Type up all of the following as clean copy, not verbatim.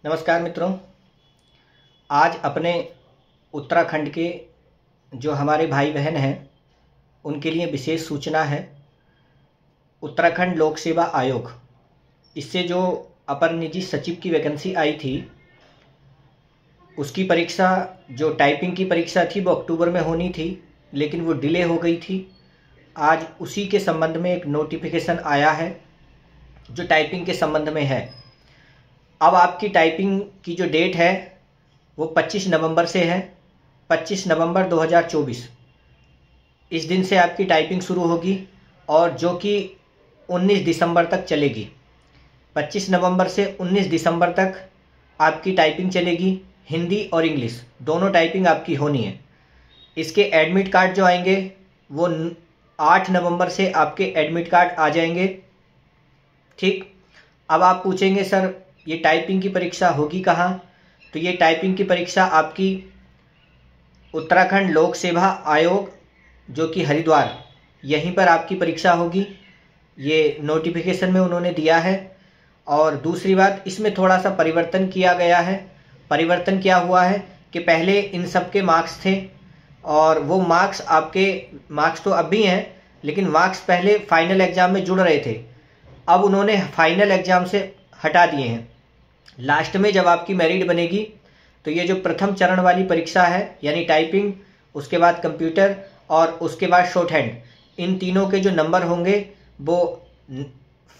नमस्कार मित्रों। आज अपने उत्तराखंड के जो हमारे भाई बहन हैं उनके लिए विशेष सूचना है। उत्तराखंड लोक सेवा आयोग, इससे जो अपर निजी सचिव की वैकेंसी आई थी उसकी परीक्षा, जो टाइपिंग की परीक्षा थी वो अक्टूबर में होनी थी, लेकिन वो डिले हो गई थी। आज उसी के संबंध में एक नोटिफिकेशन आया है जो टाइपिंग के संबंध में है। अब आपकी टाइपिंग की जो डेट है वो 25 नवंबर से है, 25 नवंबर 2024। इस दिन से आपकी टाइपिंग शुरू होगी और जो कि 19 दिसंबर तक चलेगी। 25 नवंबर से 19 दिसंबर तक आपकी टाइपिंग चलेगी। हिंदी और इंग्लिश दोनों टाइपिंग आपकी होनी है। इसके एडमिट कार्ड जो आएंगे वो 8 नवंबर से आपके एडमिट कार्ड आ जाएंगे। ठीक। अब आप पूछेंगे सर ये टाइपिंग की परीक्षा होगी कहाँ? तो ये टाइपिंग की परीक्षा आपकी उत्तराखंड लोक सेवा आयोग जो कि हरिद्वार, यहीं पर आपकी परीक्षा होगी। ये नोटिफिकेशन में उन्होंने दिया है। और दूसरी बात, इसमें थोड़ा सा परिवर्तन किया गया है। परिवर्तन क्या हुआ है कि पहले इन सब के मार्क्स थे और वो मार्क्स, आपके मार्क्स तो अब भी हैं, लेकिन मार्क्स पहले फाइनल एग्ज़ाम में जुड़ रहे थे। अब उन्होंने फाइनल एग्ज़ाम से हटा दिए हैं। लास्ट में जब आपकी मेरिट बनेगी तो ये जो प्रथम चरण वाली परीक्षा है यानी टाइपिंग, उसके बाद कंप्यूटर और उसके बाद शॉर्ट हैंड, इन तीनों के जो नंबर होंगे वो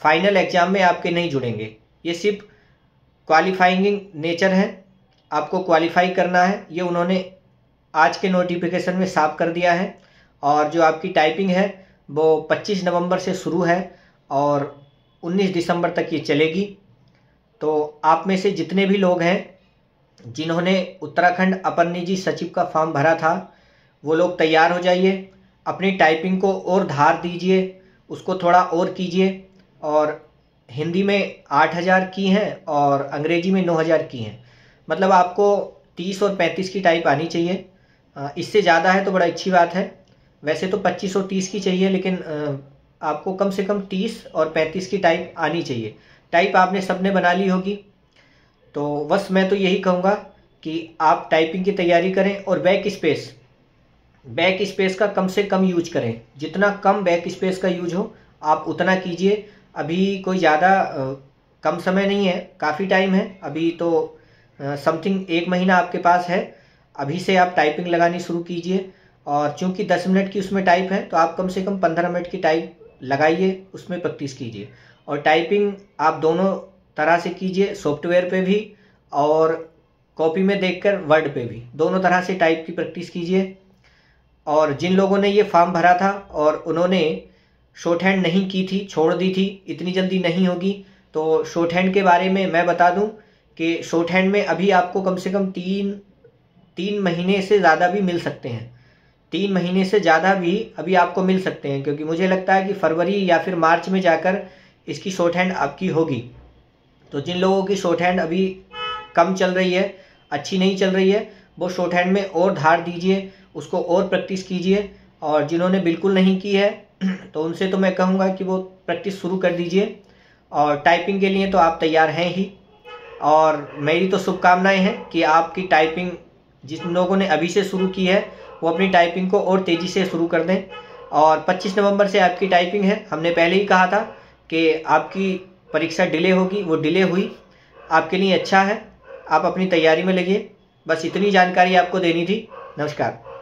फाइनल एग्ज़ाम में आपके नहीं जुड़ेंगे। ये सिर्फ क्वालिफाइंग नेचर है, आपको क्वालिफाई करना है। ये उन्होंने आज के नोटिफिकेशन में साफ कर दिया है। और जो आपकी टाइपिंग है वो 25 नवंबर से शुरू है और 19 दिसंबर तक ये चलेगी। तो आप में से जितने भी लोग हैं जिन्होंने उत्तराखंड अपर निजी सचिव का फॉर्म भरा था वो लोग तैयार हो जाइए। अपनी टाइपिंग को और धार दीजिए, उसको थोड़ा और कीजिए। और हिंदी में 8000 की हैं और अंग्रेजी में 9000 की हैं। मतलब आपको 30 और 35 की टाइप आनी चाहिए। इससे ज़्यादा है तो बड़ा अच्छी बात है। वैसे तो 25 और 30 की चाहिए, लेकिन आपको कम से कम 30 और 35 की टाइप आनी चाहिए। टाइप आपने सबने बना ली होगी। तो बस मैं तो यही कहूँगा कि आप टाइपिंग की तैयारी करें और बैक स्पेस का कम से कम यूज करें। जितना कम बैक स्पेस का यूज हो आप उतना कीजिए। अभी कोई ज़्यादा कम समय नहीं है, काफ़ी टाइम है। अभी तो समथिंग 1 महीना आपके पास है। अभी से आप टाइपिंग लगानी शुरू कीजिए। और चूंकि 10 मिनट की उसमें टाइप है तो आप कम से कम 15 मिनट की टाइप लगाइए, उसमें प्रैक्टिस कीजिए। और टाइपिंग आप दोनों तरह से कीजिए, सॉफ्टवेयर पे भी और कॉपी में देखकर वर्ड पे भी, दोनों तरह से टाइप की प्रैक्टिस कीजिए। और जिन लोगों ने ये फॉर्म भरा था और उन्होंने शॉर्ट हैंड नहीं की थी, छोड़ दी थी, इतनी जल्दी नहीं होगी। तो शॉर्ट हैंड के बारे में मैं बता दूं कि शॉर्ट हैंड में अभी आपको कम से कम 3 महीने से ज़्यादा भी मिल सकते हैं। 3 महीने से ज़्यादा भी अभी आपको मिल सकते हैं, क्योंकि मुझे लगता है कि फरवरी या फिर मार्च में जाकर इसकी शॉर्ट हैंड आपकी होगी। तो जिन लोगों की शॉर्ट हैंड अभी कम चल रही है, अच्छी नहीं चल रही है, वो शॉर्ट हैंड में और धार दीजिए, उसको और प्रैक्टिस कीजिए। और जिन्होंने बिल्कुल नहीं की है तो उनसे तो मैं कहूँगा कि वो प्रैक्टिस शुरू कर दीजिए। और टाइपिंग के लिए तो आप तैयार हैं ही। और मेरी तो शुभकामनाएं हैं कि आपकी टाइपिंग, जिन लोगों ने अभी से शुरू की है वो अपनी टाइपिंग को और तेज़ी से शुरू कर दें। और 25 नवंबर से आपकी टाइपिंग है। हमने पहले ही कहा था कि आपकी परीक्षा डिले होगी, वो डिले हुई, आपके लिए अच्छा है। आप अपनी तैयारी में लगिए। बस इतनी जानकारी आपको देनी थी। नमस्कार।